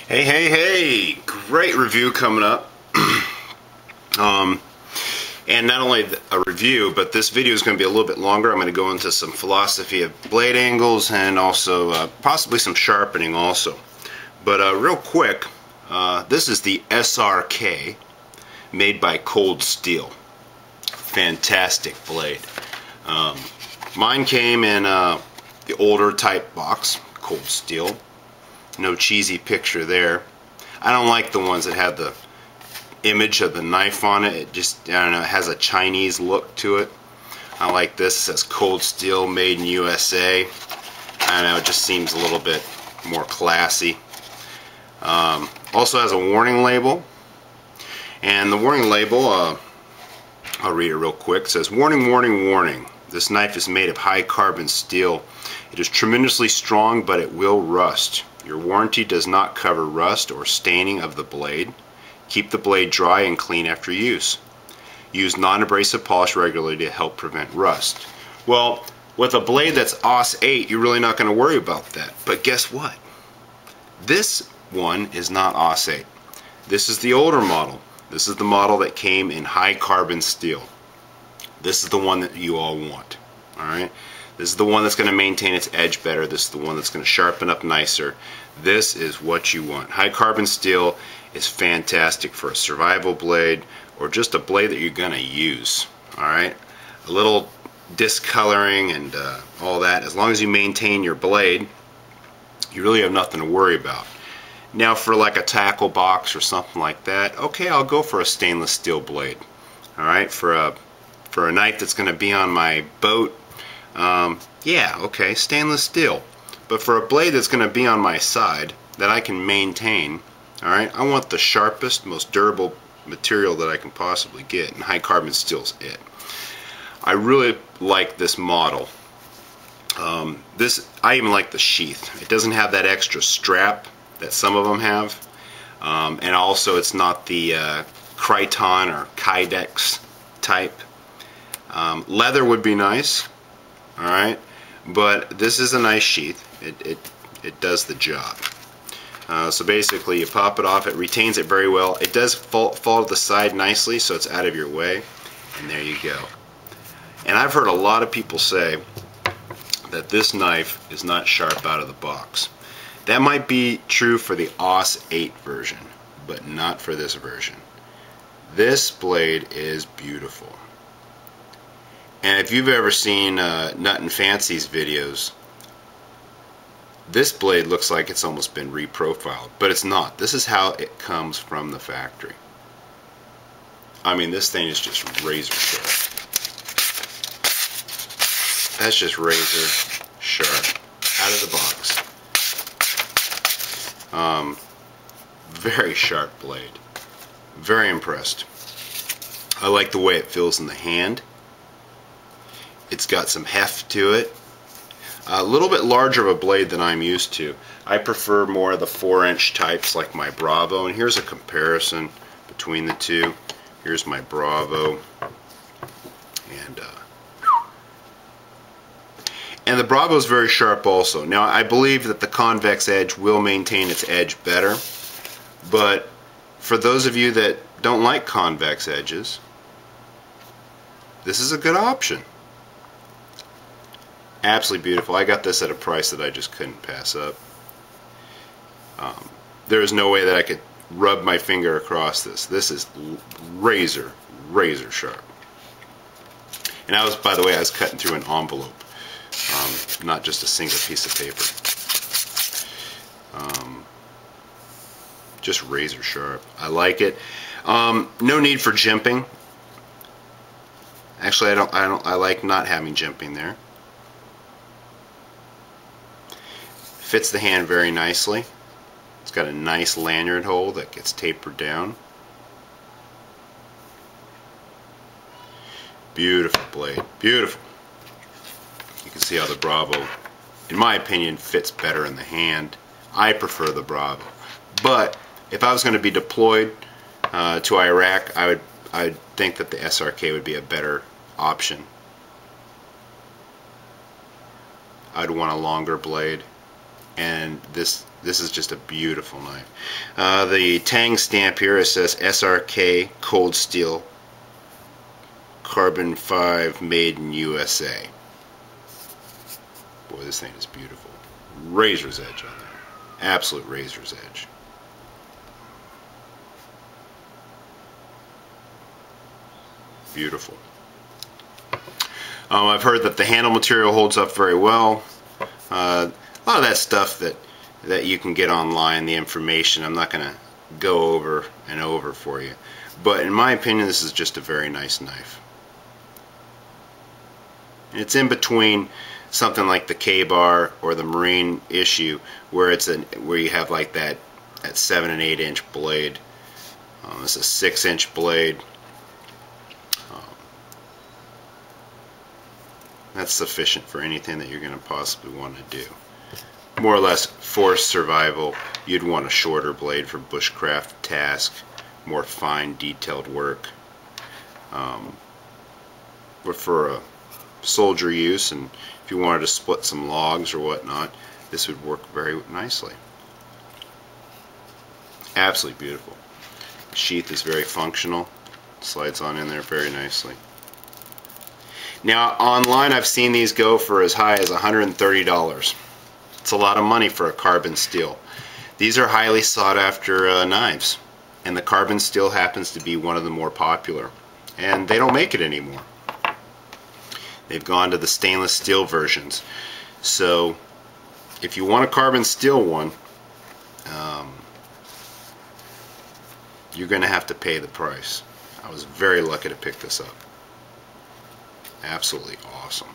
Hey, hey, hey! Great review coming up. And not only a review, but this video is going to be a little bit longer. I'm going to go into some philosophy of blade angles and also possibly some sharpening also. But real quick, this is the SRK made by Cold Steel. Fantastic blade. Mine came in the older type box, Cold Steel. No cheesy picture there. I don't like the ones that have the image of the knife on it. It just, I don't know, it has a Chinese look to it. I like this. It says Cold Steel, made in USA. I don't know, it just seems a little bit more classy. Also has a warning label. And the warning label, I'll read it real quick. It says, "Warning, warning, warning. This knife is made of high carbon steel. It is tremendously strong, but it will rust. Your warranty does not cover rust or staining of the blade. Keep the blade dry and clean after use. Use non-abrasive polish regularly to help prevent rust." Well, with a blade that's AUS 8, you're really not going to worry about that. But guess what? This one is not AUS 8. This is the older model. This is the model that came in high carbon steel. This is the one that you all want. Alright? This is the one that's going to maintain its edge better. This is the one that's going to sharpen up nicer. This is what you want. High carbon steel is fantastic for a survival blade or just a blade that you're going to use. Alright? A little discoloring and all that. As long as you maintain your blade, you really have nothing to worry about. Now for like a tackle box or something like that, okay, I'll go for a stainless steel blade. Alright? For a knife that's going to be on my boat, yeah, okay, stainless steel. But for a blade that's going to be on my side that I can maintain, alright, I want the sharpest, most durable material that I can possibly get, and high carbon steel's it. I really like this model. I even like the sheath. It doesn't have that extra strap that some of them have, and also it's not the Criton or Kydex type. Leather would be nice, alright, but this is a nice sheath. It does the job. So basically you pop it off, it retains it very well. It does fall to the side nicely, so it's out of your way, and there you go. And I've heard a lot of people say that this knife is not sharp out of the box. That might be true for the AUS 8 version, but not for this version. This blade is beautiful. And if you've ever seen Nut and Fancy's videos, this blade looks like it's almost been reprofiled, but it's not. This is how it comes from the factory. I mean, this thing is just razor sharp. That's just razor sharp out of the box. Very sharp blade. Very impressed. I like the way it feels in the hand. It's got some heft to it. A little bit larger of a blade than I'm used to. I prefer more of the 4-inch types like my Bravo, and here's a comparison between the two. Here's my Bravo, and the Bravo is very sharp also. Now I believe that the convex edge will maintain its edge better, but for those of you that don't like convex edges, this is a good option. Absolutely beautiful. I got this at a price that I just couldn't pass up. There is no way that I could rub my finger across this. This is razor sharp. And by the way, I was cutting through an envelope, not just a single piece of paper. Just razor sharp. I like it. No need for jimping. Actually, I like not having jimping there. Fits the hand very nicely. It's got a nice lanyard hole that gets tapered down. Beautiful blade. Beautiful. You can see how the Bravo, in my opinion, fits better in the hand. I prefer the Bravo. But if I was going to be deployed to Iraq, I would think that the SRK would be a better option. I'd want a longer blade. and this is just a beautiful knife. The Tang stamp here, it says SRK Cold Steel Carbon 5 made in USA. Boy, this thing is beautiful. Razor's edge on there. Absolute razor's edge. Beautiful. I've heard that the handle material holds up very well. A lot of that stuff that you can get online, the information, I'm not going to go over and over for you. But in my opinion, this is just a very nice knife. And it's in between something like the K-bar or the Marine issue, where where you have like that 7 and 8 inch blade. This is a 6-inch blade. That's sufficient for anything that you're going to possibly want to do. More or less forced survival, you'd want a shorter blade for bushcraft task, more fine detailed work. But for a soldier use, and if you wanted to split some logs or whatnot, this would work very nicely. Absolutely beautiful. Sheath is very functional, slides on in there very nicely. Now online I've seen these go for as high as $130. It's a lot of money for a carbon steel. These are highly sought after knives, and the carbon steel happens to be one of the more popular, and they don't make it anymore. They've gone to the stainless steel versions. So if you want a carbon steel one, you're going to have to pay the price. I was very lucky to pick this up. Absolutely awesome.